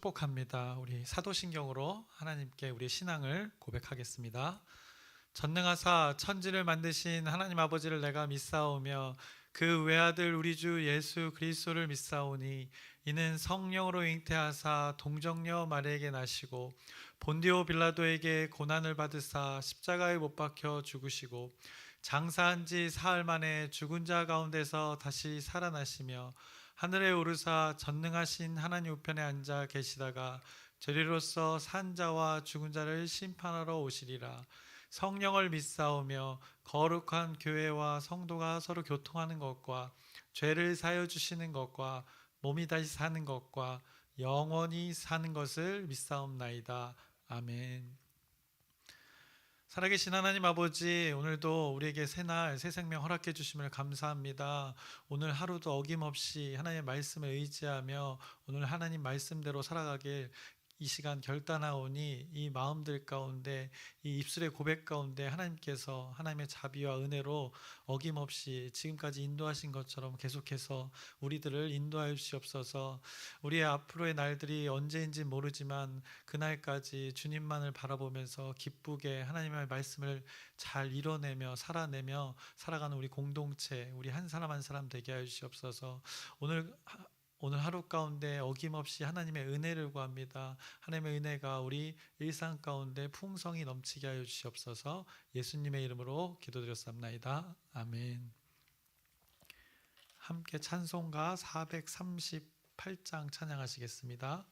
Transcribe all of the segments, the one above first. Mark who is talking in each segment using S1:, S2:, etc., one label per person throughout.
S1: 축복합니다. 우리 사도신경으로 하나님께 우리의 신앙을 고백하겠습니다. 전능하사 천지를 만드신 하나님 아버지를 내가 믿사오며 그 외아들 우리 주 예수 그리스도를 믿사오니 이는 성령으로 잉태하사 동정녀 마리에게 나시고 본디오 빌라도에게 고난을 받으사 십자가에 못 박혀 죽으시고 장사한 지 사흘 만에 죽은 자 가운데서 다시 살아나시며 하늘에 오르사 전능하신 하나님 우편에 앉아 계시다가 저리로서 산 자와 죽은 자를 심판하러 오시리라. 성령을 믿사오며 거룩한 교회와 성도가 서로 교통하는 것과 죄를 사여 주시는 것과 몸이 다시 사는 것과 영원히 사는 것을 믿사옵나이다. 아멘. 살아계신 하나님 아버지, 오늘도 우리에게 새날 새 생명 허락해 주심을 감사합니다. 오늘 하루도 어김없이 하나님의 말씀에 의지하며 오늘 하나님 말씀대로 살아가길 이 시간 결단하오니 이 마음들 가운데 이 입술의 고백 가운데 하나님께서 하나님의 자비와 은혜로 어김없이 지금까지 인도하신 것처럼 계속해서 우리들을 인도하여 주시옵소서. 우리의 앞으로의 날들이 언제인지 모르지만 그날까지 주님만을 바라보면서 기쁘게 하나님의 말씀을 잘 이뤄내며 살아내며 살아가는 우리 공동체, 우리 한 사람 한 사람 되게 하여 주시옵소서. 오늘 하루 가운데 어김없이 하나님의 은혜를 구합니다. 하나님의 은혜가 우리 일상 가운데 풍성히 넘치게 하여 주시옵소서. 예수님의 이름으로 기도드렸습니다. 아멘. 함께 찬송가 438장 찬양하시겠습니다.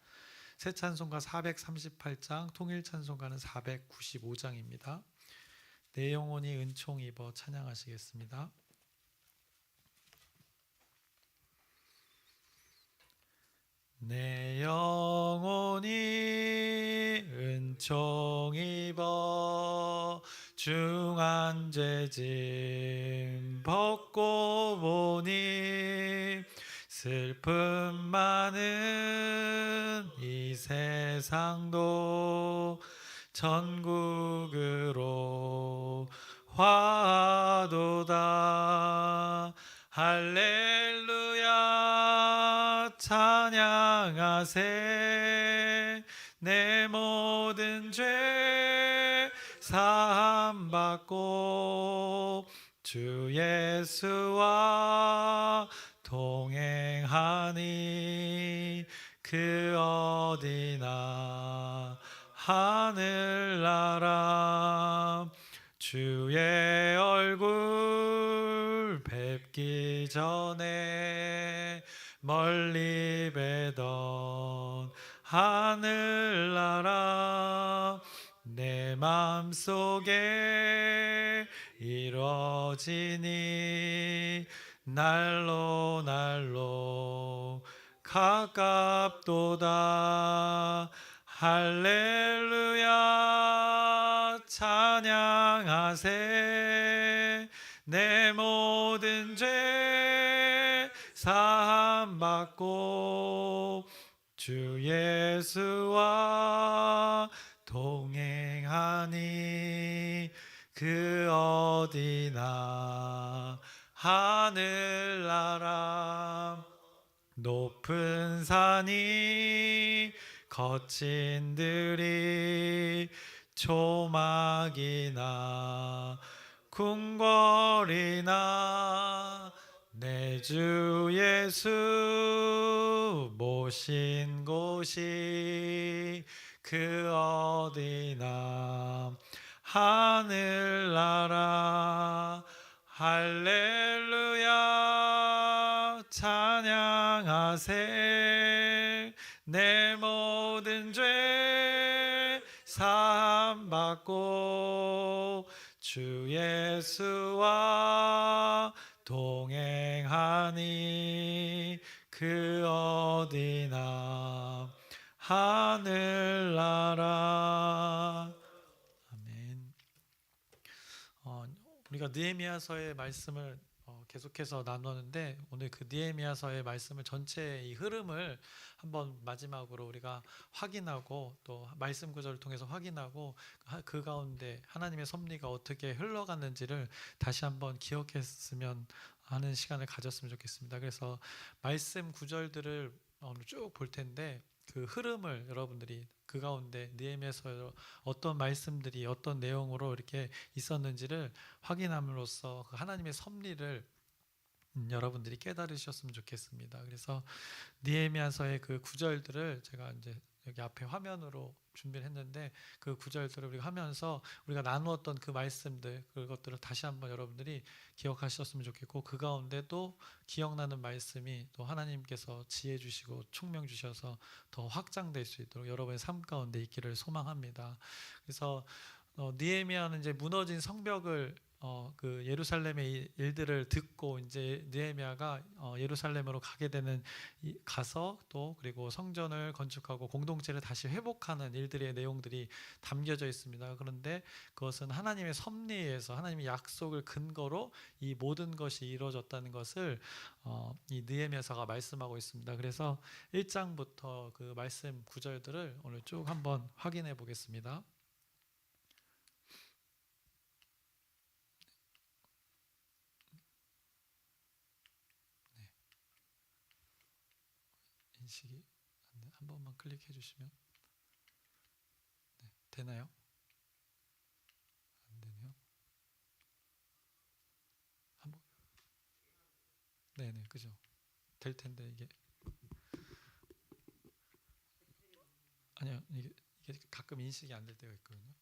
S1: 새 찬송가 438장, 통일 찬송가는 495장입니다. 내 영혼이 은총 입어 찬양하시겠습니다. 내 영혼이 은총 입어 중한 죄짐 벗고 보니 슬픔 많은 이 세상도 천국으로 화도다. 할렐루야 찬양하세. 내 모든 죄 사함 받고 주 예수와 동행하니 그 어디나 하늘나라. 주의 얼굴 뵙기 전에 멀리 뵈던 하늘나라. 내 맘속에 이루어지니 날로 날로 가깝도다. 할렐루야 찬양하세. 내 모든 죄 사함 받고 주 예수와 동행하니 그 어디나 하늘나라. 높은 산이 거친 들이 초막이나 궁궐이나 내 주 예수 모신 곳이 그 어디나 하늘나라. 할렐루야 찬양하세. 내 모든 죄 사함 받고 주 예수와 동행하니 그 어디나 하늘나라. 아멘. 우리가 느헤미야서의 말씀을 계속해서 나누는데 오늘 그 느헤미야서의 말씀을 전체 이 흐름을 한번 마지막으로 우리가 확인하고 또 말씀 구절을 통해서 확인하고 그 가운데 하나님의 섭리가 어떻게 흘러갔는지를 다시 한번 기억했으면 하는 시간을 가졌으면 좋겠습니다. 그래서 말씀 구절들을 오늘 쭉 볼 텐데 그 흐름을 여러분들이 그 가운데 느헤미야서 어떤 말씀들이 어떤 내용으로 이렇게 있었는지를 확인함으로써 그 하나님의 섭리를 여러분들이 깨달으셨으면 좋겠습니다. 그래서 느헤미야서의 그 구절들을 제가 이제 여기 앞에 화면으로 준비를 했는데 그 구절들을 우리가 하면서 우리가 나누었던 그 말씀들 그것들을 다시 한번 여러분들이 기억하셨으면 좋겠고 그 가운데 또 기억나는 말씀이 또 하나님께서 지혜 주시고 총명 주셔서 더 확장될 수 있도록 여러분의 삶 가운데 있기를 소망합니다. 그래서 느헤미야는 이제 무너진 성벽을 그 예루살렘의 일들을 듣고 이제 느헤미야가 예루살렘으로 가게 되는 가서 또 그리고 성전을 건축하고 공동체를 다시 회복하는 일들의 내용들이 담겨져 있습니다. 그런데 그것은 하나님의 섭리에 의해서 하나님의 약속을 근거로 이 모든 것이 이루어졌다는 것을 이 느헤미야서가 말씀하고 있습니다. 그래서 1장부터 그 말씀 구절들을 오늘 쭉 한번 확인해 보겠습니다. 인식이 한 번만 클릭해 주시면 되나요? 안 되네요. 한번 네네 그죠. 될 텐데 이게 아니요 이게 가끔 인식이 안 될 때가 있거든요.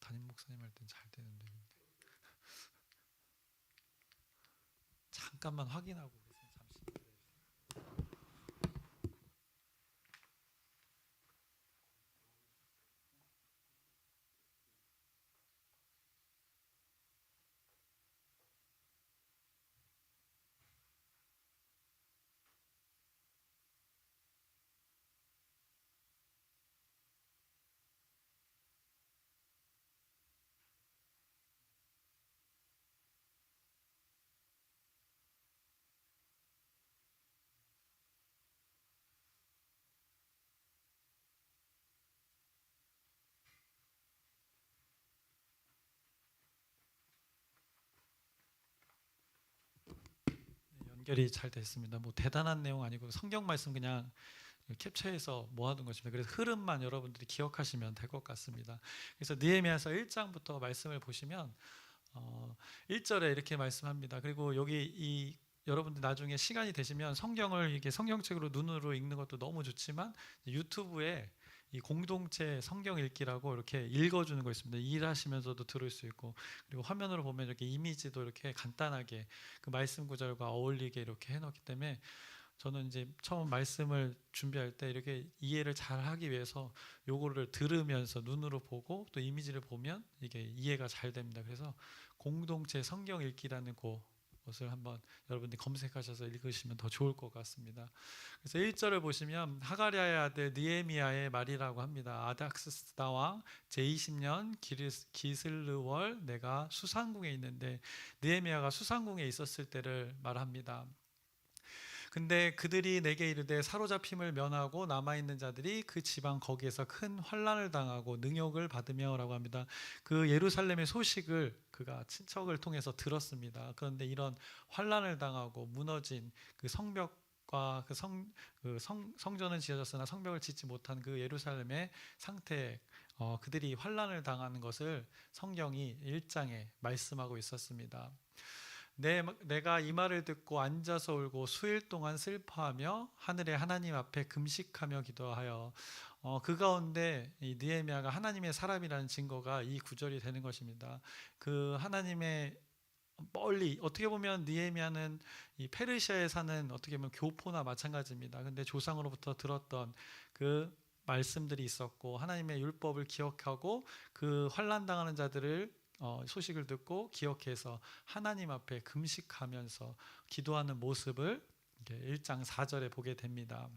S1: 담임 목사님 할 땐 잘 되는데 잠깐만 확인하고 계세요. 잠시. 연결이 잘 됐습니다. 뭐 대단한 내용 아니고 성경 말씀 그냥 캡처해서 모아둔 것입니다. 그래서 흐름만 여러분들이 기억하시면 될 것 같습니다. 그래서 느헤미야서 1장부터 말씀을 보시면 1절에 이렇게 말씀합니다. 그리고 여기 이 여러분들 나중에 시간이 되시면 성경을 이렇게 성경책으로 눈으로 읽는 것도 너무 좋지만 유튜브에 이 공동체 성경 읽기라고 이렇게 읽어주는 거 있습니다. 일하시면서도 들을 수 있고 그리고 화면으로 보면 이렇게 이미지도 이렇게 간단하게 그 말씀 구절과 어울리게 이렇게 해놓기 때문에 저는 이제 처음 말씀을 준비할 때 이렇게 이해를 잘 하기 위해서 요거를 들으면서 눈으로 보고 또 이미지를 보면 이게 이해가 잘 됩니다. 그래서 공동체 성경 읽기라는 것을 한번 여러분들이 검색하셔서 읽으시면 더 좋을 것 같습니다. 그래서 1절을 보시면 하가랴의 아들 느헤미야의 말이라고 합니다. 아닥스다 왕 제20년 기슬르월 내가 수상궁에 있는데 느헤미야가 수상궁에 있었을 때를 말합니다. 근데 그들이 내게 이르되 사로잡힘을 면하고 남아있는 자들이 그 지방 거기에서 큰 환난을 당하고 능욕을 받으며라고 합니다. 그 예루살렘의 소식을 그가 친척을 통해서 들었습니다. 그런데 이런 환난을 당하고 무너진 그 성벽과 성전은 지어졌으나 성벽을 짓지 못한 그 예루살렘의 상태, 그들이 환난을 당하는 것을 성경이 1장에 말씀하고 있었습니다. 내가 이 말을 듣고 앉아서 울고 수일 동안 슬퍼하며 하늘의 하나님 앞에 금식하며 기도하여 그 가운데 이 느헤미야가 하나님의 사람이라는 증거가 이 구절이 되는 것입니다. 그 하나님의 멀리 어떻게 보면 느헤미야는 이 페르시아에 사는 어떻게 보면 교포나 마찬가지입니다. 근데 조상으로부터 들었던 그 말씀들이 있었고 하나님의 율법을 기억하고 그 환난 당하는 자들을 소식을 듣고 기억해서 하나님 앞에 금식하면서 기도하는 모습을 1장 4절에 보게 됩니다.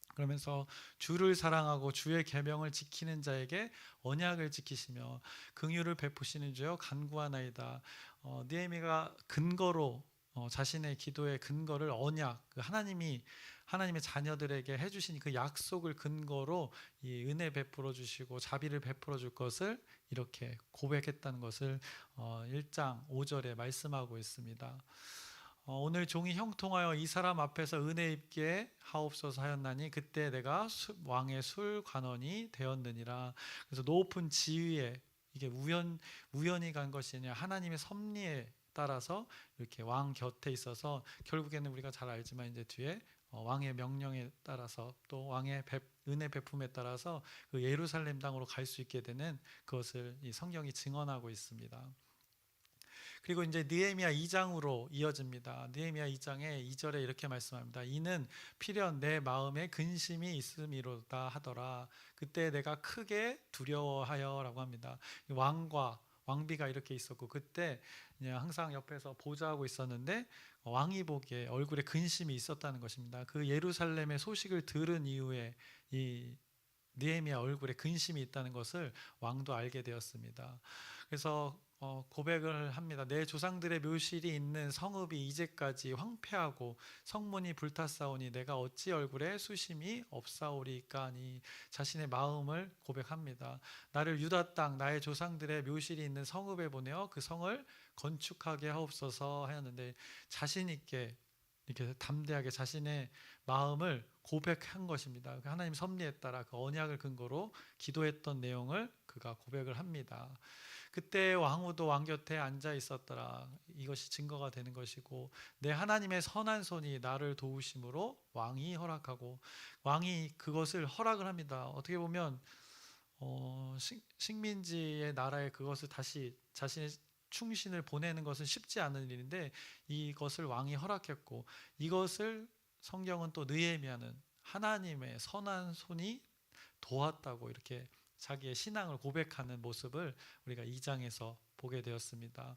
S1: 그러면서 주를 사랑하고 주의 계명을 지키는 자에게 언약을 지키시며 긍휼을 베푸시는 주여 간구하나이다. 느헤미야가 근거로 자신의 기도의 근거를 언약, 하나님의 자녀들에게 해주신 그 약속을 근거로 이 은혜 베풀어 주시고 자비를 베풀어 줄 것을 이렇게 고백했다는 것을 1장 5절에 말씀하고 있습니다. 오늘 종이 형통하여 이 사람 앞에서 은혜 입게 하옵소서 하였나니 그때 내가 왕의 술관원이 되었느니라. 그래서 높은 지위에 이게 우연히 간 것이 아니라 하나님의 섭리에 따라서 이렇게 왕 곁에 있어서 결국에는 우리가 잘 알지만 이제 뒤에 왕의 명령에 따라서 또 왕의 은혜 베품에 따라서 그 예루살렘 땅으로 갈 수 있게 되는 그것을 이 성경이 증언하고 있습니다. 그리고 이제 느헤미야 2장으로 이어집니다. 느헤미야 2장의 2절에 이렇게 말씀합니다. 이는 필연 내 마음에 근심이 있음이로다 하더라. 그때 내가 크게 두려워하여라고 합니다. 왕비가 이렇게 있었고 그때 항상 옆에서 보좌하고 있었는데 왕이 보기에 얼굴에 근심이 있었다는 것입니다. 그 예루살렘의 소식을 들은 이후에 이 느헤미야 얼굴에 근심이 있다는 것을 왕도 알게 되었습니다. 그래서 고백을 합니다. 내 조상들의 묘실이 있는 성읍이 이제까지 황폐하고 성문이 불탔사오니 내가 어찌 얼굴에 수심이 없사오리까 하니 자신의 마음을 고백합니다. 나를 유다 땅 나의 조상들의 묘실이 있는 성읍에 보내어 그 성을 건축하게 하옵소서 하였는데 자신 있게 이렇게 담대하게 자신의 마음을 고백한 것입니다. 하나님 섭리에 따라 그 언약을 근거로 기도했던 내용을 그가 고백을 합니다. 그때 왕후도 왕 곁에 앉아 있었더라. 이것이 증거가 되는 것이고 내 하나님의 선한 손이 나를 도우심으로 왕이 허락하고 왕이 그것을 허락을 합니다. 어떻게 보면 식민지의 나라에 그것을 다시 자신의 충신을 보내는 것은 쉽지 않은 일인데 이것을 왕이 허락했고 이것을 성경은 또 느헤미야는 하나님의 선한 손이 도왔다고 이렇게 자기의 신앙을 고백하는 모습을 우리가 2장에서 보게 되었습니다.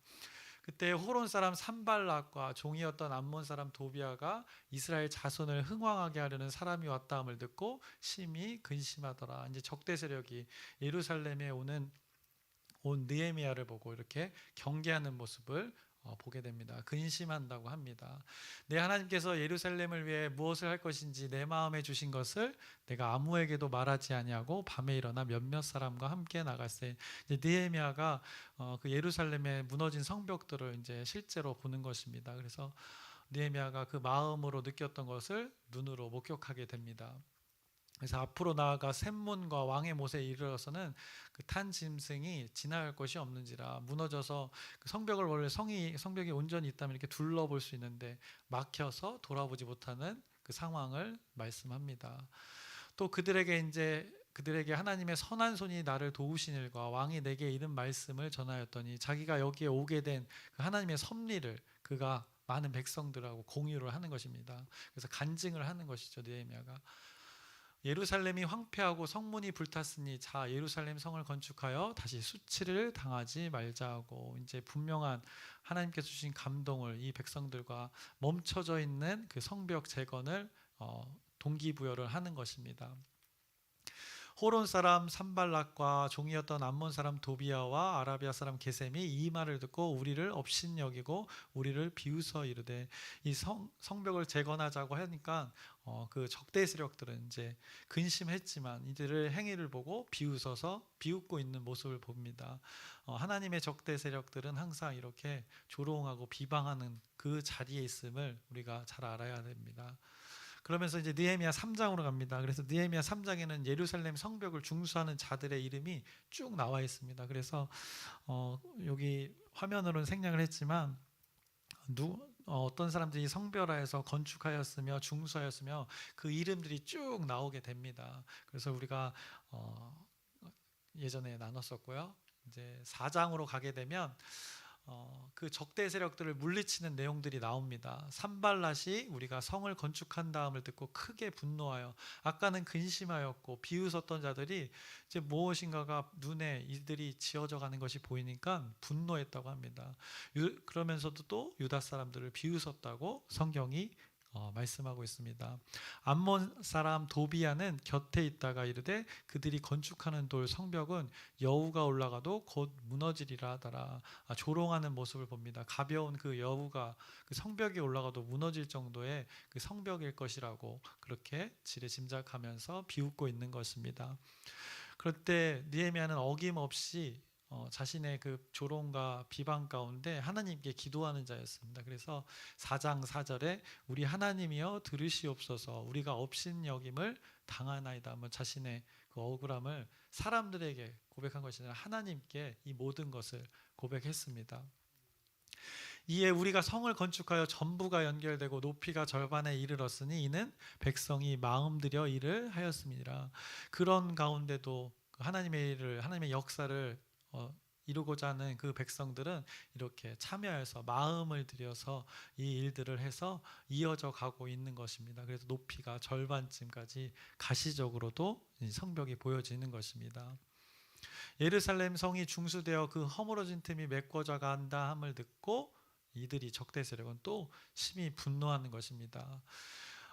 S1: 그때 호론 사람 산발락과 종이었던 암몬 사람 도비아가 이스라엘 자손을 흥왕하게 하려는 사람이 왔다함을 듣고 심히 근심하더라. 이제 적대 세력이 예루살렘에 온 느헤미야를 보고 이렇게 경계하는 모습을 보게 됩니다. 근심한다고 합니다. 내 하나님께서 예루살렘을 위해 무엇을 할 것인지 내 마음에 주신 것을 내가 아무에게도 말하지 아니하고 밤에 일어나 몇몇 사람과 함께 나갔세. 이제 느헤미야가 그 예루살렘의 무너진 성벽들을 이제 실제로 보는 것입니다. 그래서 느헤미야가 그 마음으로 느꼈던 것을 눈으로 목격하게 됩니다. 그래서 앞으로 나아가 샘문과 왕의 못에 이르러서는 그 탄 짐승이 지나갈 것이 없는지라. 무너져서 그 성벽을 원래 성벽이 온전히 있다면 이렇게 둘러볼 수 있는데 막혀서 돌아보지 못하는 그 상황을 말씀합니다. 또 그들에게 하나님의 선한 손이 나를 도우신 일과 왕이 내게 이른 말씀을 전하였더니 자기가 여기에 오게 된 그 하나님의 섭리를 그가 많은 백성들하고 공유를 하는 것입니다. 그래서 간증을 하는 것이죠. 느헤미야가 예루살렘이 황폐하고 성문이 불탔으니 자 예루살렘 성을 건축하여 다시 수치를 당하지 말자고 이제 분명한 하나님께서 주신 감동을 이 백성들과 멈춰져 있는 그 성벽 재건을 동기부여를 하는 것입니다. 호론 사람 산발락과 종이었던 암몬 사람 도비아와 아라비아 사람 게셈이 이 말을 듣고 우리를 업신여기고 우리를 비웃어 이르되 이 성벽을 재건하자고 하니까 그 적대 세력들은 이제 근심했지만 이들의 행위를 보고 비웃고 있는 모습을 봅니다. 하나님의 적대 세력들은 항상 이렇게 조롱하고 비방하는 그 자리에 있음을 우리가 잘 알아야 됩니다. 그러면서 이제 느헤미야 3장으로 갑니다. 그래서 느헤미야 3장에는 예루살렘 성벽을 중수하는 자들의 이름이 쭉 나와 있습니다. 그래서 여기 화면으로는 생략을 했지만 어떤 사람들이 성별화해서 건축하였으며 중수하였으며 그 이름들이 쭉 나오게 됩니다. 그래서 우리가 예전에 나눴었고요. 이제 4장으로 가게 되면 그 적대 세력들을 물리치는 내용들이 나옵니다. 산발랏이 우리가 성을 건축한 다음을 듣고 크게 분노하여 아까는 근심하였고 비웃었던 자들이 이제 무엇인가가 눈에 이들이 지어져 가는 것이 보이니까 분노했다고 합니다. 그러면서도 또 유다 사람들을 비웃었다고 성경이 말씀하고 있습니다. 암몬 사람 도비아는 곁에 있다가 이르되 그들이 건축하는 돌 성벽은 여우가 올라가도 곧 무너지리라 하더라. 조롱하는 모습을 봅니다. 가벼운 그 여우가 그 성벽에 올라가도 무너질 정도의 그 성벽일 것이라고 그렇게 지레짐작하면서 비웃고 있는 것입니다. 그럴 때 느헤미야는 어김없이 자신의 그 조롱과 비방 가운데 하나님께 기도하는 자였습니다. 그래서 4장 4절에 우리 하나님이여 들으시옵소서 우리가 업신여김을 당하나이다. 자신의 그 억울함을 사람들에게 고백한 것이 아니라 하나님께 이 모든 것을 고백했습니다. 이에 우리가 성을 건축하여 전부가 연결되고 높이가 절반에 이르렀으니 이는 백성이 마음 들여 일을 하였습니다. 그런 가운데도 하나님의 일을, 하나님의 역사를 이루고자 하는 그 백성들은 이렇게 참여해서 마음을 들여서 이 일들을 해서 이어져 가고 있는 것입니다. 그래서 높이가 절반쯤까지 가시적으로도 성벽이 보여지는 것입니다. 예루살렘 성이 중수되어 그 허물어진 틈이 메꿔져 간다 함을 듣고 이들이 적대 세력은 또 심히 분노하는 것입니다.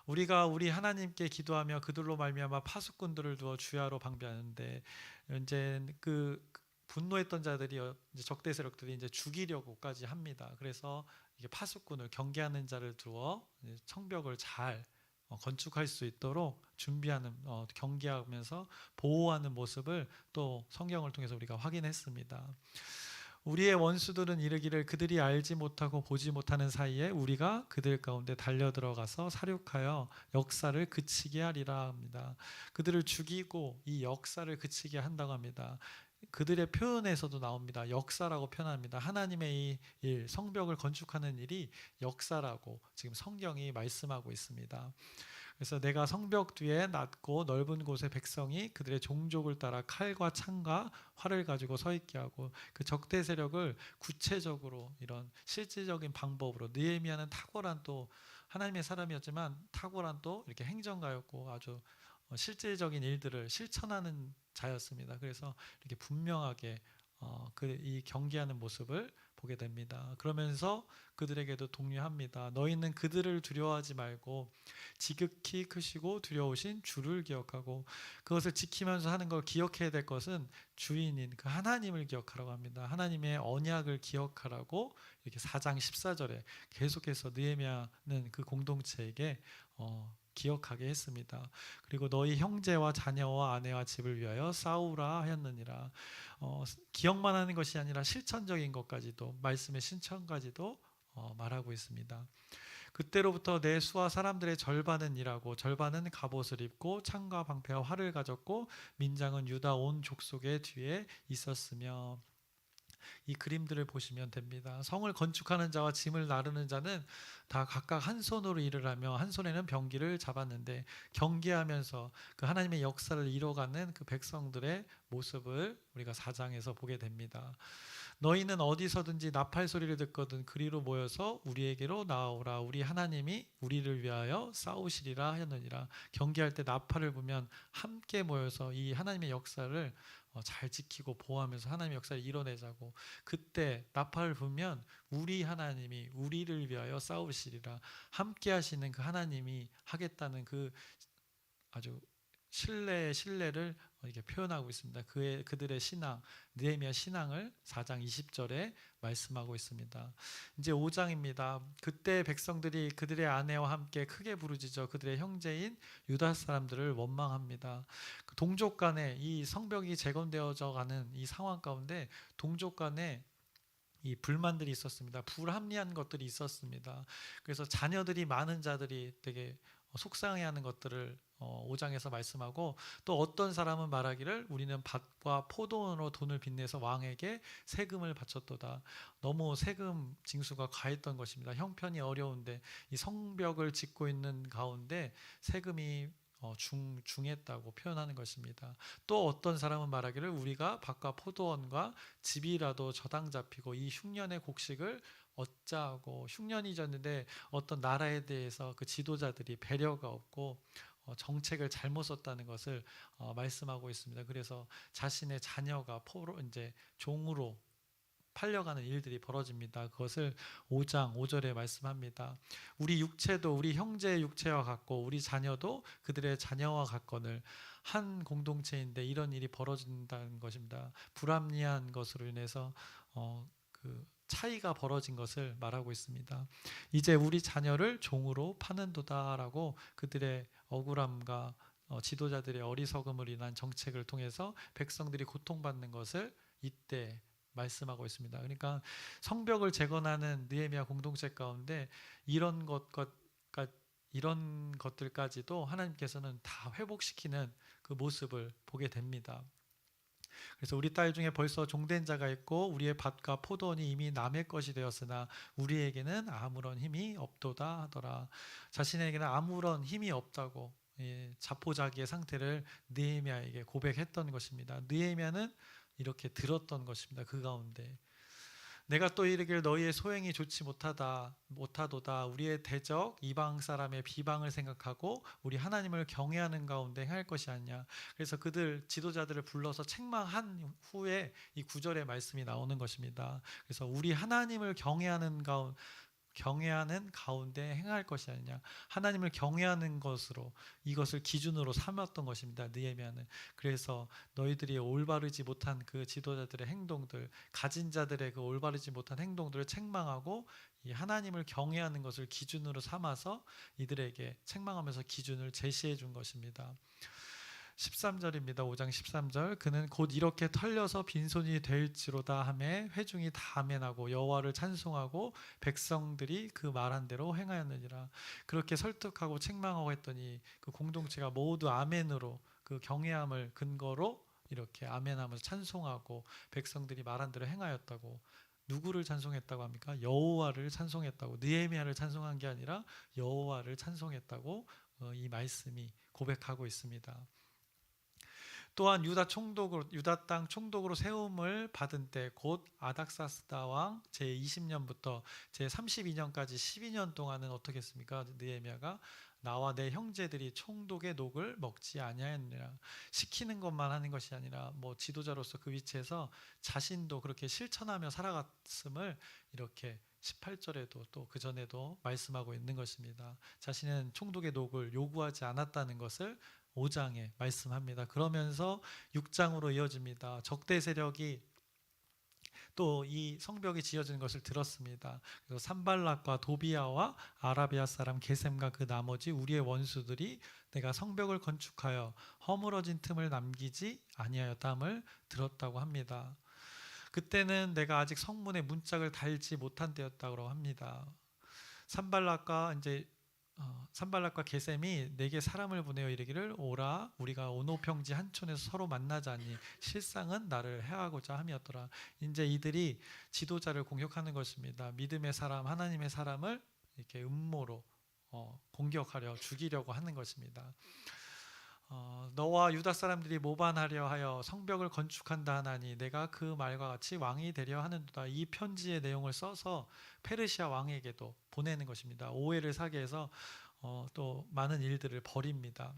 S1: 우리가 우리 하나님께 기도하며 그들로 말미암아 파수꾼들을 두어 주야로 방비하는데 이제 그 분노했던 자들이 이제 적대 세력들이 이제 죽이려고까지 합니다. 그래서 이게 파수꾼을 경계하는 자를 두어 성벽을 잘 건축할 수 있도록 준비하는 경계하면서 보호하는 모습을 또 성경을 통해서 우리가 확인했습니다. 우리의 원수들은 이르기를 그들이 알지 못하고 보지 못하는 사이에 우리가 그들 가운데 달려들어가서 살육하여 역사를 그치게 하리라 합니다. 그들을 죽이고 이 역사를 그치게 한다고 합니다. 그들의 표현에서도 나옵니다. 역사라고 표현합니다. 하나님의 이 일, 성벽을 건축하는 일이 역사라고 지금 성경이 말씀하고 있습니다. 그래서 내가 성벽 뒤에 낮고 넓은 곳에 백성이 그들의 종족을 따라 칼과 창과 활을 가지고 서 있게 하고 그 적대 세력을 구체적으로 이런 실질적인 방법으로 느헤미야는 탁월한 또 하나님의 사람이었지만 탁월한 또 이렇게 행정가였고 아주 실질적인 일들을 실천하는 자였습니다. 그래서 이렇게 분명하게 이 경계하는 모습을 보게 됩니다. 그러면서 그들에게도 독려합니다. 너희는 그들을 두려워하지 말고 지극히 크시고 두려우신 주를 기억하고 그것을 지키면서 하는 걸 기억해야 될 것은 주인인 그 하나님을 기억하라고 합니다. 하나님의 언약을 기억하라고 이렇게 4장 14절에 계속해서 느헤미야는 그 공동체에게 기억하게 했습니다. 그리고 너희 형제와 자녀와 아내와 집을 위하여 싸우라 하였느니라. 기억만 하는 것이 아니라 실천적인 것까지도 말씀의 신천까지도 말하고 있습니다. 그때로부터 내 수와 사람들의 절반은 일하고 절반은 갑옷을 입고 창과 방패와 활을 가졌고 민장은 유다 온 족속의 뒤에 있었으며 이 그림들을 보시면 됩니다. 성을 건축하는 자와 짐을 나르는 자는 다 각각 한 손으로 일을 하며 한 손에는 병기를 잡았는데 경계하면서 그 하나님의 역사를 이뤄가는 그 백성들의 모습을 우리가 4장에서 보게 됩니다. 너희는 어디서든지 나팔 소리를 듣거든 그리로 모여서 우리에게로 나아오라. 우리 하나님이 우리를 위하여 싸우시리라 하였느니라. 경계할 때 나팔을 불면 함께 모여서 이 하나님의 역사를 잘 지키고 보호하면서 하나님의 역사를 이뤄내자고. 그때 나팔을 불면 우리 하나님이 우리를 위하여 싸우시리라. 함께 하시는 그 하나님이 하겠다는 그 아주 신뢰를 이렇게 표현하고 있습니다. 그들의 신앙, 느헤미야 신앙을 4장 20절에 말씀하고 있습니다. 이제 5장입니다. 그때 백성들이 그들의 아내와 함께 크게 부르짖어 그들의 형제인 유다 사람들을 원망합니다. 동족 간에 이 성벽이 재건되어져 가는 이 상황 가운데 동족 간에 이 불만들이 있었습니다. 불합리한 것들이 있었습니다. 그래서 자녀들이 많은 자들이 되게 속상해하는 것들을 5장에서 말씀하고 또 어떤 사람은 말하기를 우리는 밭과 포도원으로 돈을 빚내서 왕에게 세금을 바쳤도다. 너무 세금 징수가 과했던 것입니다. 형편이 어려운데 이 성벽을 짓고 있는 가운데 세금이 중했다고 표현하는 것입니다. 또 어떤 사람은 말하기를 우리가 밭과 포도원과 집이라도 저당 잡히고 이 흉년의 곡식을 얻자고. 흉년이 졌는데 어떤 나라에 대해서 그 지도자들이 배려가 없고 정책을 잘못 썼다는 것을 말씀하고 있습니다. 그래서 자신의 자녀가 이제 종으로 팔려가는 일들이 벌어집니다. 그것을 5장 5절에 말씀합니다. 우리 육체도 우리 형제의 육체와 같고 우리 자녀도 그들의 자녀와 같거늘. 한 공동체인데 이런 일이 벌어진다는 것입니다. 불합리한 것으로 인해서 그 차이가 벌어진 것을 말하고 있습니다. 이제 우리 자녀를 종으로 파는도다라고 그들의 억울함과 지도자들의 어리석음을 인한 정책을 통해서 백성들이 고통받는 것을 이때 말씀하고 있습니다. 그러니까 성벽을 재건하는 느헤미야 공동체 가운데 이런 이런 것들까지도 하나님께서는 다 회복시키는 그 모습을 보게 됩니다. 그래서 우리 딸 중에 벌써 종된 자가 있고 우리의 밭과 포도원이 이미 남의 것이 되었으나 우리에게는 아무런 힘이 없도다 하더라. 자신에게는 아무런 힘이 없다고 자포자기의 상태를 느헤미야에게 고백했던 것입니다. 느헤미야는 이렇게 들었던 것입니다. 그 가운데 내가 또 이르기를 너희의 소행이 좋지 못하도다. 우리의 대적 이방 사람의 비방을 생각하고 우리 하나님을 경외하는 가운데 행할 것이 아니냐. 그래서 그들 지도자들을 불러서 책망한 후에 이 9절의 말씀이 나오는 것입니다. 그래서 우리 하나님을 경외하는 가운데 행할 것이 아니냐. 하나님을 경외하는 것으로 이것을 기준으로 삼았던 것입니다. 느헤미야는. 그래서 너희들이 올바르지 못한 그 지도자들의 행동들, 가진 자들의 그 올바르지 못한 행동들을 책망하고 이 하나님을 경외하는 것을 기준으로 삼아서 이들에게 책망하면서 기준을 제시해 준 것입니다. 13절입니다. 5장 13절. 그는 곧 이렇게 털려서 빈손이 될지로다 하매 회중이 다 아멘하고 여호와를 찬송하고 백성들이 그 말한 대로 행하였느니라. 그렇게 설득하고 책망하고 했더니 그 공동체가 모두 아멘으로 그 경외함을 근거로 이렇게 아멘하면서 찬송하고 백성들이 말한 대로 행하였다고. 누구를 찬송했다고 합니까? 여호와를 찬송했다고. 느헤미야를 찬송한 게 아니라 여호와를 찬송했다고 이 말씀이 고백하고 있습니다. 또한 유다 땅 총독으로 세움을 받은 때 곧 아닥사스다 왕 제20년부터 제32년까지 12년 동안은 어떻게 했습니까? 느헤미야가 나와 내 형제들이 총독의 녹을 먹지 아니하였느냐. 시키는 것만 하는 것이 아니라 뭐 지도자로서 그 위치에서 자신도 그렇게 실천하며 살아갔음을 이렇게 18절에도 또 그 전에도 말씀하고 있는 것입니다. 자신은 총독의 녹을 요구하지 않았다는 것을 5장에 말씀합니다. 그러면서 6장으로 이어집니다. 적대 세력이 또 이 성벽이 지어지는 것을 들었습니다. 그래서 산발락과 도비아와 아라비아 사람 게셈과 그 나머지 우리의 원수들이 내가 성벽을 건축하여 허물어진 틈을 남기지 아니하였다함을 들었다고 합니다. 그때는 내가 아직 성문에 문짝을 달지 못한 때였다고 합니다. 산발락과 게셈이 내게 사람을 보내어 이르기를 오라 우리가 오노평지 한촌에서 서로 만나자니 실상은 나를 해하고자 함이었더라. 이제 이들이 지도자를 공격하는 것입니다. 믿음의 사람, 하나님의 사람을 이렇게 음모로 공격하려 죽이려고 하는 것입니다. 너와 유다 사람들이 모반하려 하여 성벽을 건축한다 하나니 내가 그 말과 같이 왕이 되려 하는도다. 이 편지의 내용을 써서 페르시아 왕에게도 보내는 것입니다. 오해를 사게 해서 또 많은 일들을 벌입니다.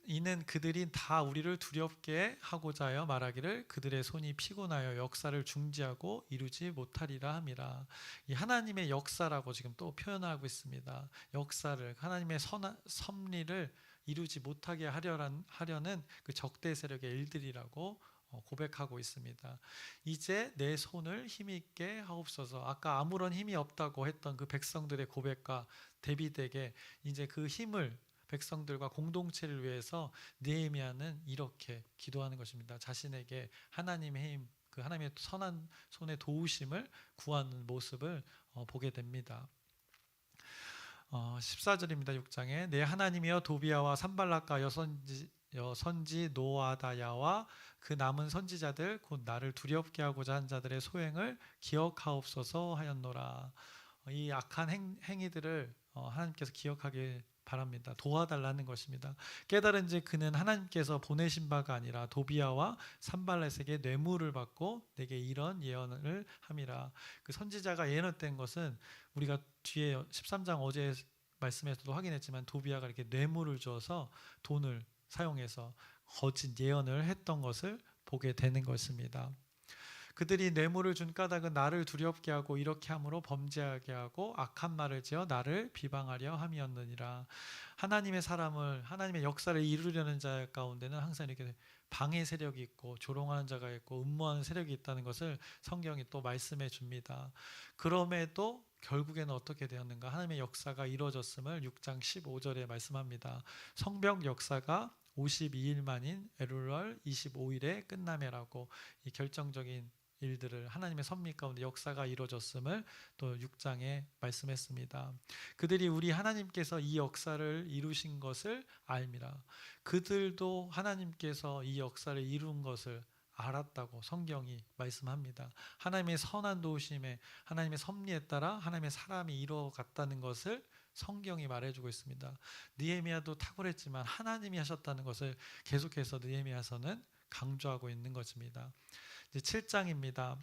S1: 이는 그들이 다 우리를 두렵게 하고자 하여 말하기를 그들의 손이 피곤하여 역사를 중지하고 이루지 못하리라 함이라. 이 하나님의 역사라고 지금 또 표현하고 있습니다. 역사를 하나님의 섭리를 이루지 못하게 하려는 그 적대 세력의 일들이라고 고백하고 있습니다. 이제 내 손을 힘있게 하옵소서. 아까 아무런 힘이 없다고 했던 그 백성들의 고백과 대비되게 이제 그 힘을 백성들과 공동체를 위해서 느헤미야는 이렇게 기도하는 것입니다. 자신에게 하나님의 힘, 그 하나님의 선한 손의 도우심을 구하는 모습을 보게 됩니다. 14절입니다. 6장에 내 하나님이여 도비아와 산발락과 여선지 노아다야와 그 남은 선지자들 곧 나를 두렵게 하고자 한 자들의 소행을 기억하옵소서 하였노라. 이 악한 행위들을 하나님께서 기억하길 바랍니다. 도와달라는 것입니다. 깨달은지 그는 하나님께서 보내신 바가 아니라 도비아와 산발렛에게 뇌물을 받고 내게 이런 예언을 함이라. 그 선지자가 예언했던 것은 우리가 뒤에 13장 어제 말씀에서도 확인했지만 도비아가 이렇게 뇌물을 줘서 돈을 사용해서 거짓 예언을 했던 것을 보게 되는 것입니다. 그들이 뇌물을 준 까닭은 나를 두렵게 하고 이렇게 함으로 범죄하게 하고 악한 말을 지어 나를 비방하려 함이었느니라. 하나님의 역사를 이루려는 자 가운데는 항상 이렇게 방해 세력이 있고 조롱하는 자가 있고 음모하는 세력이 있다는 것을 성경이 또 말씀해 줍니다. 그럼에도 결국에는 어떻게 되었는가? 하나님의 역사가 이루어졌음을 6장 15절에 말씀합니다. 성벽 역사가 52일 만인 엘룰월 25일에 끝나매라고 이 결정적인 일들을 하나님의 섭리 가운데 역사가 이루어졌음을 또 6장에 말씀했습니다. 그들이 우리 하나님께서 이 역사를 이루신 것을 알미라. 그들도 하나님께서 이 역사를 이룬 것을 알았다고 성경이 말씀합니다. 하나님의 선한 도우심에 하나님의 섭리에 따라 하나님의 사람이 이루어갔다는 것을 성경이 말해주고 있습니다. 느헤미야도 탁월했지만 하나님이 하셨다는 것을 계속해서 느헤미야서는 강조하고 있는 것입니다. 이제 7장입니다.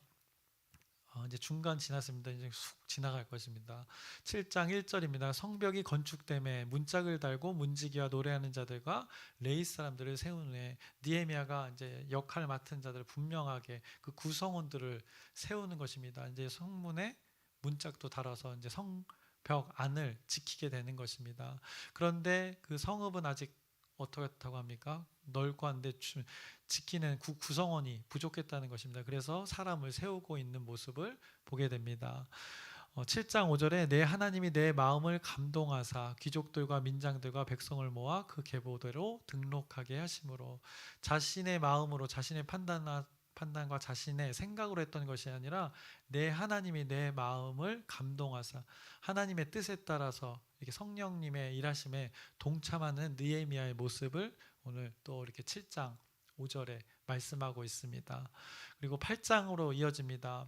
S1: 이제 중간 지났습니다. 이제 쑥 지나갈 것입니다. 7장 1절입니다. 성벽이 건축됨에 문짝을 달고 문지기와 노래하는 자들과 레이 사람들을 세운 후에 느헤미야가 이제 역할 맡은 자들을 분명하게 그 구성원들을 세우는 것입니다. 이제 성문에 문짝도 달아서 이제 성벽 안을 지키게 되는 것입니다. 그런데 그 성읍은 아직 어떻다고 합니까? 넓고 한데 지키는 구성원이 부족했다는 것입니다. 그래서 사람을 세우고 있는 모습을 보게 됩니다. 7장 5절에 내 하나님이 내 마음을 감동하사 귀족들과 민장들과 백성을 모아 그 계보대로 등록하게 하심으로 자신의 마음으로 자신의 판단과 자신의 생각으로 했던 것이 아니라 내 하나님이 내 마음을 감동하사 하나님의 뜻에 따라서 이렇게 성령님의 일하심에 동참하는 느헤미야의 모습을 오늘 또 이렇게 7장 5절에 말씀하고 있습니다. 그리고 8장으로 이어집니다.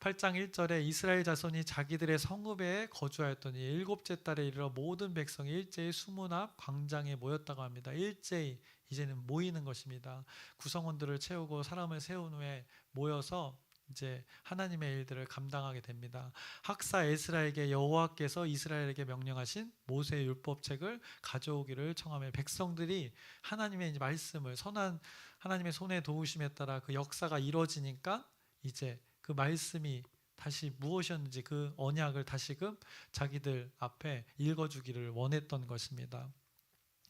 S1: 8장 1절에 이스라엘 자손이 자기들의 성읍에 거주하였더니 일곱째 달에 이르러 모든 백성이 일제히 수문 앞 광장에 모였다고 합니다. 일제히 이제는 모이는 것입니다. 구성원들을 채우고 사람을 세운 후에 모여서 이제 하나님의 일들을 감당하게 됩니다. 학사 에스라에게 여호와께서 이스라엘에게 명령하신 모세의 율법책을 가져오기를 청하며 백성들이 하나님의 이제 말씀을 선한 하나님의 손의 도우심에 따라 그 역사가 이루어지니까 이제 그 말씀이 다시 무엇이었는지 그 언약을 다시금 자기들 앞에 읽어주기를 원했던 것입니다.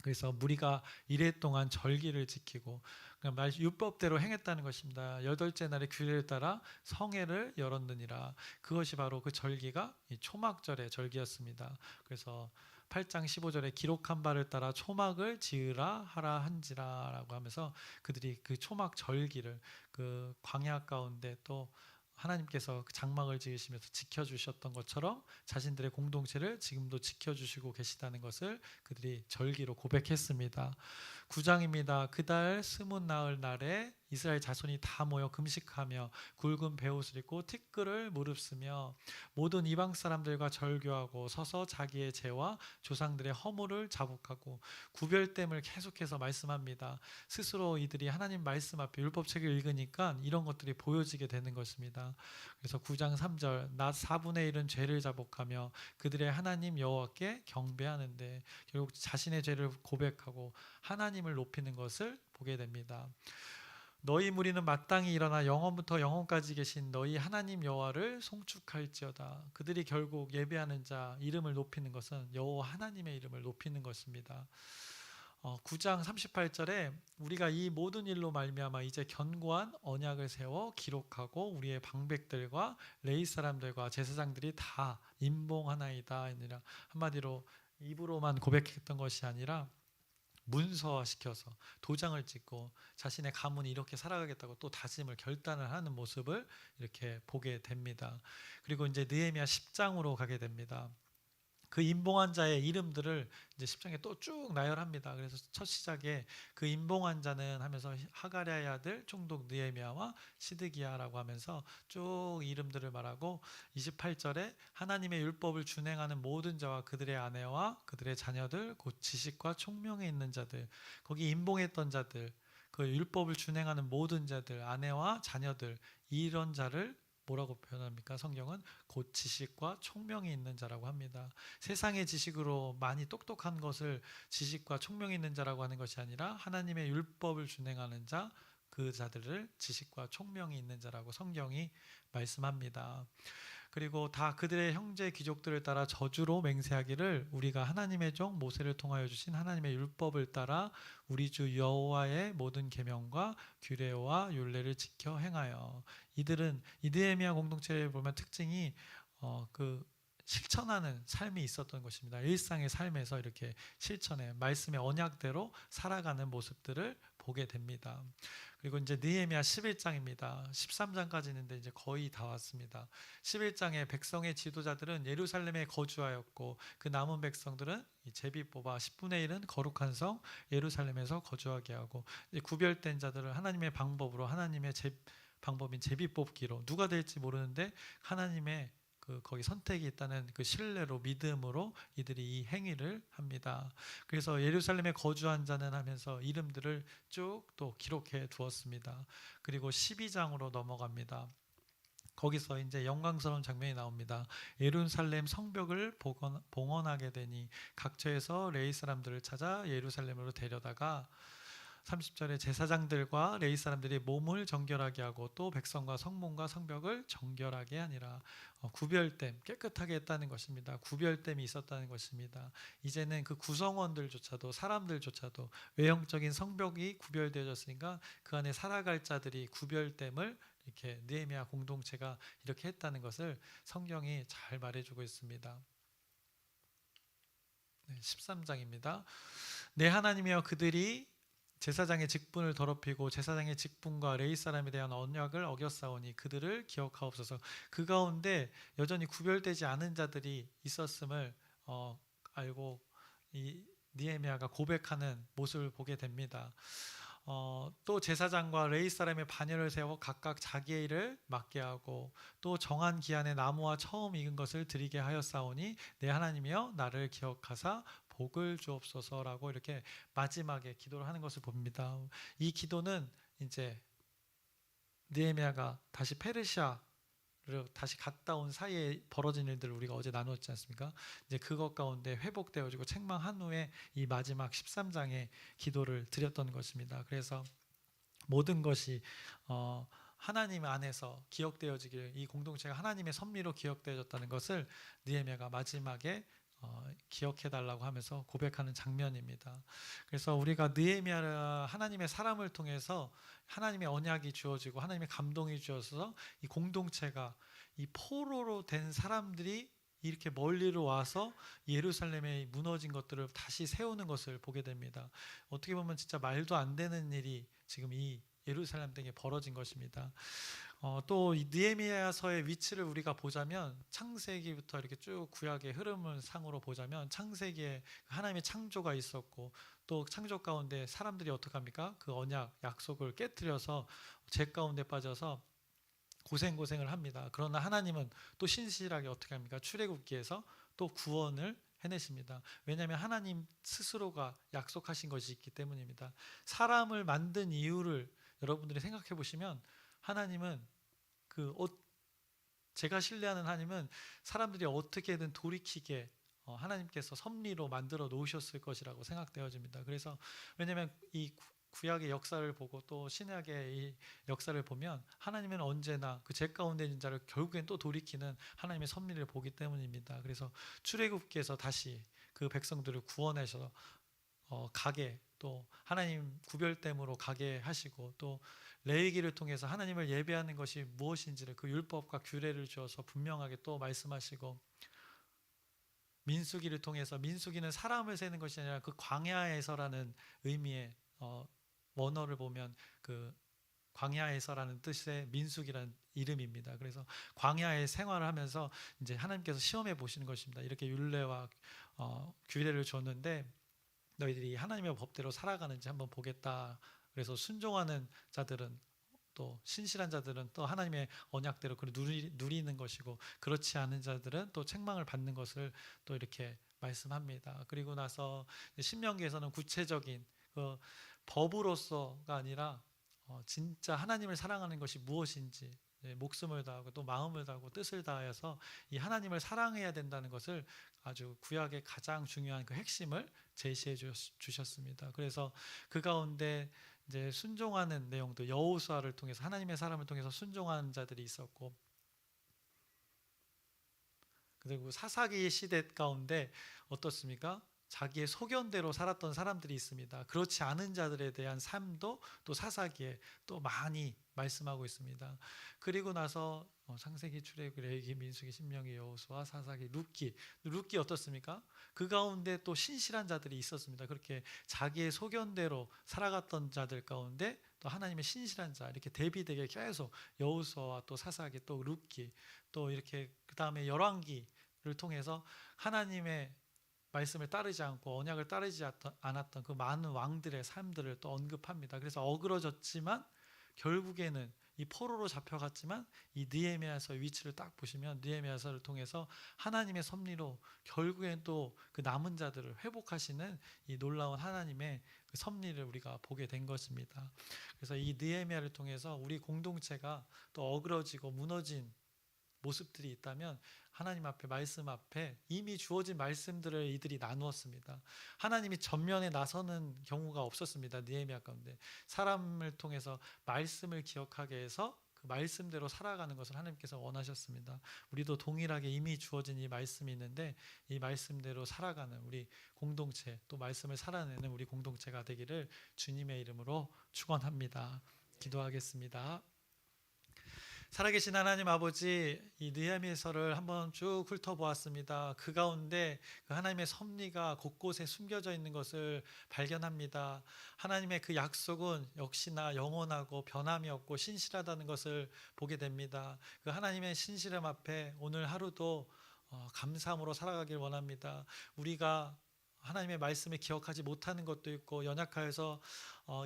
S1: 그래서 무리가 이래 동안 절기를 지키고 율법대로 행했다는 것입니다. 여덟째 날의 규례를 따라 성회를 열었느니라. 그것이 바로 그 절기가 초막절의 절기였습니다. 그래서 8장 15절에 기록한 바를 따라 초막을 지으라 하라 한지라 라고 하면서 그들이 그 초막 절기를 그 광야 가운데 또 하나님께서 장막을 지으시면서 지켜주셨던 것처럼 자신들의 공동체를 지금도 지켜주시고 계시다는 것을 그들이 절기로 고백했습니다. 9장입니다. 그달 스문 나흘 날에 이스라엘 자손이 다 모여 금식하며 굵은 베옷을 입고 티끌을 무릅쓰며 모든 이방 사람들과 절교하고 서서 자기의 죄와 조상들의 허물을 자복하고 구별됨을 계속해서 말씀합니다. 스스로 이들이 하나님 말씀 앞에 율법책을 읽으니까 이런 것들이 보여지게 되는 것입니다. 그래서 9장 3절 낮 4분의 1은 죄를 자복하며 그들의 하나님 여호와께 경배하는데 결국 자신의 죄를 고백하고 하나님을 높이는 것을 보게 됩니다. 너희 무리는 마땅히 일어나 영원부터 영원까지 계신 너희 하나님 여호와를 송축할지어다. 그들이 결국 예배하는 자 이름을 높이는 것은 여호와 하나님의 이름을 높이는 것입니다. 9장 38절에 우리가 이 모든 일로 말미암아 이제 견고한 언약을 세워 기록하고 우리의 방백들과 레위 사람들과 제사장들이 다 임봉하나이다 아니라 한마디로 입으로만 고백했던 것이 아니라 문서화시켜서 도장을 찍고 자신의 가문이 이렇게 살아가겠다고 또 다짐을 결단을 하는 모습을 이렇게 보게 됩니다. 그리고 이제 느헤미야 10장으로 가게 됩니다. 그 임봉한 자의 이름들을 이제 10장에 또 쭉 나열합니다. 그래서 첫 시작에 그 임봉한 자는 하면서 하가랴의 아들 총독 느헤미야와 시드기야라고 하면서 쭉 이름들을 말하고 28절에 하나님의 율법을 준행하는 모든 자와 그들의 아내와 그들의 자녀들 곧 지식과 총명에 있는 자들 거기 임봉했던 자들 그 율법을 준행하는 모든 자들 아내와 자녀들 이런 자를 뭐라고 표현합니까? 성경은 곧 지식과 총명이 있는 자라고 합니다. 세상의 지식으로 많이 똑똑한 것을 지식과 총명이 있는 자라고 하는 것이 아니라 하나님의 율법을 준행하는 자, 그 자들을 지식과 총명이 있는 자라고 성경이 말씀합니다. 그리고 다 그들의 형제 귀족들을 따라 저주로 맹세하기를 우리가 하나님의 종 모세를 통하여 주신 하나님의 율법을 따라 우리 주 여호와의 모든 계명과 규례와 율례를 지켜 행하여 이들은 이 느헤미야 공동체를 보면 특징이 그 실천하는 삶이 있었던 것입니다. 일상의 삶에서 이렇게 실천해 말씀의 언약대로 살아가는 모습들을 보게 됩니다. 그리고 이제 느헤미야 11장입니다. 13장까지 있는데 이제 거의 다 왔습니다. 11장에 백성의 지도자들은 예루살렘에 거주하였고 그 남은 백성들은 제비 뽑아 10분의 1은 거룩한 성 예루살렘에서 거주하게 하고, 구별된 자들을 하나님의 방법으로, 하나님의 방법인 제비 뽑기로, 누가 될지 모르는데 하나님의 거기 선택이 있다는 그 신뢰로, 믿음으로 이들이 이 행위를 합니다. 그래서 예루살렘에 거주한 자는 하면서 이름들을 쭉 또 기록해 두었습니다. 그리고 12장으로 넘어갑니다. 거기서 이제 영광스러운 장면이 나옵니다. 예루살렘 성벽을 봉헌하게 되니 각처에서 레위 사람들을 찾아 예루살렘으로 데려다가, 30절에 제사장들과 레위 사람들이 몸을 정결하게 하고 또 백성과 성문과 성벽을 정결하게 하니라. 구별됨, 깨끗하게 했다는 것입니다. 구별됨이 있었다는 것입니다. 이제는 그 구성원들조차도, 사람들조차도 외형적인 성벽이 구별되어졌으니까 그 안에 살아갈 자들이 구별됨을 이렇게 느헤미야 공동체가 이렇게 했다는 것을 성경이 잘 말해주고 있습니다. 13장입니다. 내 하나님이여, 그들이 제사장의 직분을 더럽히고 제사장의 직분과 레위 사람에 대한 언약을 어겼사오니 그들을 기억하옵소서. 그 가운데 여전히 구별되지 않은 자들이 있었음을 알고 이 느헤미야가 고백하는 모습을 보게 됩니다. 또 제사장과 레위 사람의 반열을 세워 각각 자기의 일을 맡게 하고 또 정한 기한에 나무와 처음 익은 것을 드리게 하였사오니 내 하나님이여 나를 기억하사 복을 주옵소서라고 이렇게 마지막에 기도를 하는 것을 봅니다. 이 기도는 이제 느헤미야가 다시 페르시아를 다시 갔다 온 사이에 벌어진 일들을 우리가 어제 나누었지 않습니까? 이제 그것 가운데 회복되어지고 책망한 후에 이 마지막 13장의 기도를 드렸던 것입니다. 그래서 모든 것이 하나님 안에서 기억되어지길, 이 공동체가 하나님의 섭리로 기억되어졌다는 것을 느헤미야가 마지막에 기억해달라고 하면서 고백하는 장면입니다. 그래서 우리가 느헤미야, 하나님의 사람을 통해서 하나님의 언약이 주어지고 하나님의 감동이 주어서 이 공동체가, 이 포로로 된 사람들이 이렇게 멀리로 와서 예루살렘에 무너진 것들을 다시 세우는 것을 보게 됩니다. 어떻게 보면 진짜 말도 안 되는 일이 지금 이 예루살렘 땅에 벌어진 것입니다. 또 이 느헤미야서의 위치를 우리가 보자면, 창세기부터 이렇게 쭉 구약의 흐름을 상으로 보자면 창세기에 하나님의 창조가 있었고 또 창조 가운데 사람들이 어떻게 합니까? 그 언약, 약속을 깨뜨려서 죄 가운데 빠져서 고생을 합니다. 그러나 하나님은 또 신실하게 어떻게 합니까? 출애굽기에서 또 구원을 해내십니다. 왜냐하면 하나님 스스로가 약속하신 것이 있기 때문입니다. 사람을 만든 이유를 여러분들이 생각해 보시면, 하나님은 제가 신뢰하는 하나님은 사람들이 어떻게든 돌이키게 하나님께서 섭리로 만들어 놓으셨을 것이라고 생각되어집니다. 그래서 왜냐하면 이 구약의 역사를 보고 또 신약의 이 역사를 보면 하나님은 언제나 그 죄 가운데 있는 자를 결국엔 또 돌이키는 하나님의 섭리를 보기 때문입니다. 그래서 출애굽기에서 다시 그 백성들을 구원하셔서 가게, 또 하나님 구별됨으로 가게 하시고, 또 레위기를 통해서 하나님을 예배하는 것이 무엇인지를 그 율법과 규례를 주어서 분명하게 또 말씀하시고, 민수기를 통해서, 민수기는 사람을 세는 것이 아니라 그 광야에서라는 의미의 원어를 보면 그 광야에서라는 뜻의 민수기라는 이름입니다. 그래서 광야의 생활을 하면서 이제 하나님께서 시험해 보시는 것입니다. 이렇게 율례와 규례를 줬는데 너희들이 하나님의 법대로 살아가는지 한번 보겠다. 그래서 순종하는 자들은, 또 신실한 자들은 또 하나님의 언약대로 그걸 누리는 것이고, 그렇지 않은 자들은 또 책망을 받는 것을 또 이렇게 말씀합니다. 그리고 나서 신명기에서는 구체적인 그 법으로서가 아니라 진짜 하나님을 사랑하는 것이 무엇인지, 목숨을 다하고 또 마음을 다하고 뜻을 다하여서 이 하나님을 사랑해야 된다는 것을 아주 구약의 가장 중요한 그 핵심을 제시해 주셨습니다. 그래서 그 가운데 이제 순종하는 내용도 여호수아를 통해서, 하나님의 사람을 통해서 순종하는 자들이 있었고, 그리고 사사기 시대 가운데 어떻습니까? 자기의 소견대로 살았던 사람들이 있습니다. 그렇지 않은 자들에 대한 삶도 또 사사기에 또 많이 말씀하고 있습니다. 그리고 나서 창세기, 출애굽기, 레위기, 민수기, 신명기, 여호수아, 사사기, 룻기 어떻습니까? 그 가운데 또 신실한 자들이 있었습니다. 그렇게 자기의 소견대로 살아갔던 자들 가운데 또 하나님의 신실한 자 이렇게 대비되게 계속 여호수아와 또 사사기 또 룻기 또 이렇게 그 다음에 열왕기를 통해서 하나님의 말씀을 따르지 않고 언약을 따르지 않았던 그 많은 왕들의 삶들을 또 언급합니다. 그래서 어그러졌지만 결국에는 이 포로로 잡혀갔지만 이 느헤미야서의 위치를 딱 보시면 느헤미야서를 통해서 하나님의 섭리로 결국엔 또 그 남은 자들을 회복하시는 이 놀라운 하나님의 그 섭리를 우리가 보게 된 것입니다. 그래서 이 느헤미야를 통해서 우리 공동체가 또 어그러지고 무너진 모습들이 있다면 하나님 앞에 말씀 앞에 이미 주어진 말씀들을 이들이 나누었습니다. 하나님이 전면에 나서는 경우가 없었습니다. 느헤미야 가운데 사람을 통해서 말씀을 기억하게 해서 그 말씀대로 살아가는 것을 하나님께서 원하셨습니다. 우리도 동일하게 이미 주어진 이 말씀이 있는데 이 말씀대로 살아가는 우리 공동체 또 말씀을 살아내는 우리 공동체가 되기를 주님의 이름으로 축원합니다. 기도하겠습니다. 살아계신 하나님 아버지, 이 느헤미야서를 한번 쭉 훑어보았습니다. 그 가운데 그 하나님의 섭리가 곳곳에 숨겨져 있는 것을 발견합니다. 하나님의 그 약속은 역시나 영원하고 변함이 없고 신실하다는 것을 보게 됩니다. 그 하나님의 신실함 앞에 오늘 하루도 감사함으로 살아가길 원합니다. 우리가 하나님의 말씀을 기억하지 못하는 것도 있고 연약하여서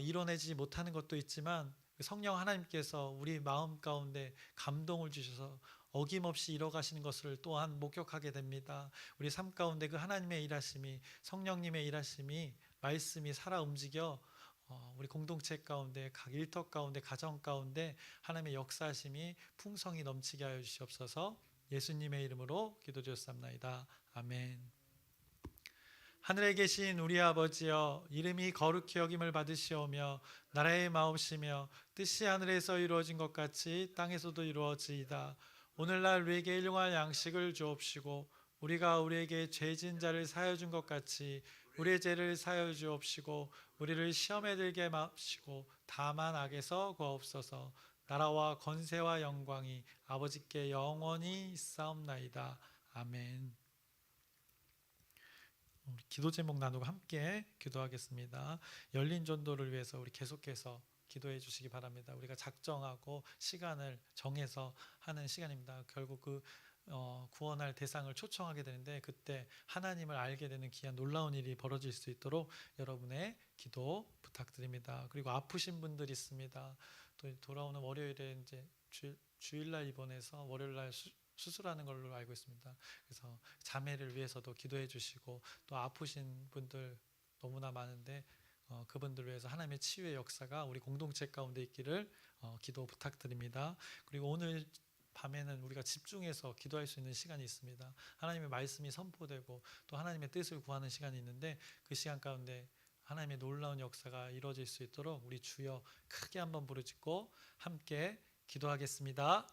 S1: 이뤄내지 못하는 것도 있지만 성령 하나님께서 우리 마음 가운데 감동을 주셔서 어김없이 이뤄가시는 것을 또한 목격하게 됩니다. 우리 삶 가운데 그 하나님의 일하심이 성령님의 일하심이 말씀이 살아 움직여 우리 공동체 가운데 각 일터 가운데 가정 가운데 하나님의 역사하심이 풍성히 넘치게 하여 주시옵소서. 예수님의 이름으로 기도드렸사옵나이다. 아멘. 하늘에 계신 우리 아버지여, 이름이 거룩히 여김을 받으시오며 나라의 마옵시며 뜻이 하늘에서 이루어진 것 같이 땅에서도 이루어지이다. 오늘날 우리에게 일용할 양식을 주옵시고 우리가 우리에게 죄진 자를 사하여 준 것 같이 우리의 죄를 사하여 주옵시고 우리를 시험에 들게 마시고 다만 악에서 구하옵소서. 나라와 권세와 영광이 아버지께 영원히 있사옵나이다. 아멘. 우리 기도 제목 나누고 함께 기도하겠습니다. 열린 전도를 위해서 우리 계속해서 기도해 주시기 바랍니다. 우리가 작정하고 시간을 정해서 하는 시간입니다. 결국 그 구원할 대상을 초청하게 되는데 그때 하나님을 알게 되는 귀한 놀라운 일이 벌어질 수 있도록 여러분의 기도 부탁드립니다. 그리고 아프신 분들 있습니다. 또 돌아오는 월요일에 이제 주일날 입원해서 월요일날 수술하는 걸로 알고 있습니다. 그래서 자매를 위해서도 기도해 주시고 또 아프신 분들 너무나 많은데 그분들 위해서 하나님의 치유의 역사가 우리 공동체 가운데 있기를 기도 부탁드립니다. 그리고 오늘 밤에는 우리가 집중해서 기도할 수 있는 시간이 있습니다. 하나님의 말씀이 선포되고 또 하나님의 뜻을 구하는 시간이 있는데 그 시간 가운데 하나님의 놀라운 역사가 이루어질 수 있도록 우리 주여 크게 한번 부르짖고 함께 기도하겠습니다.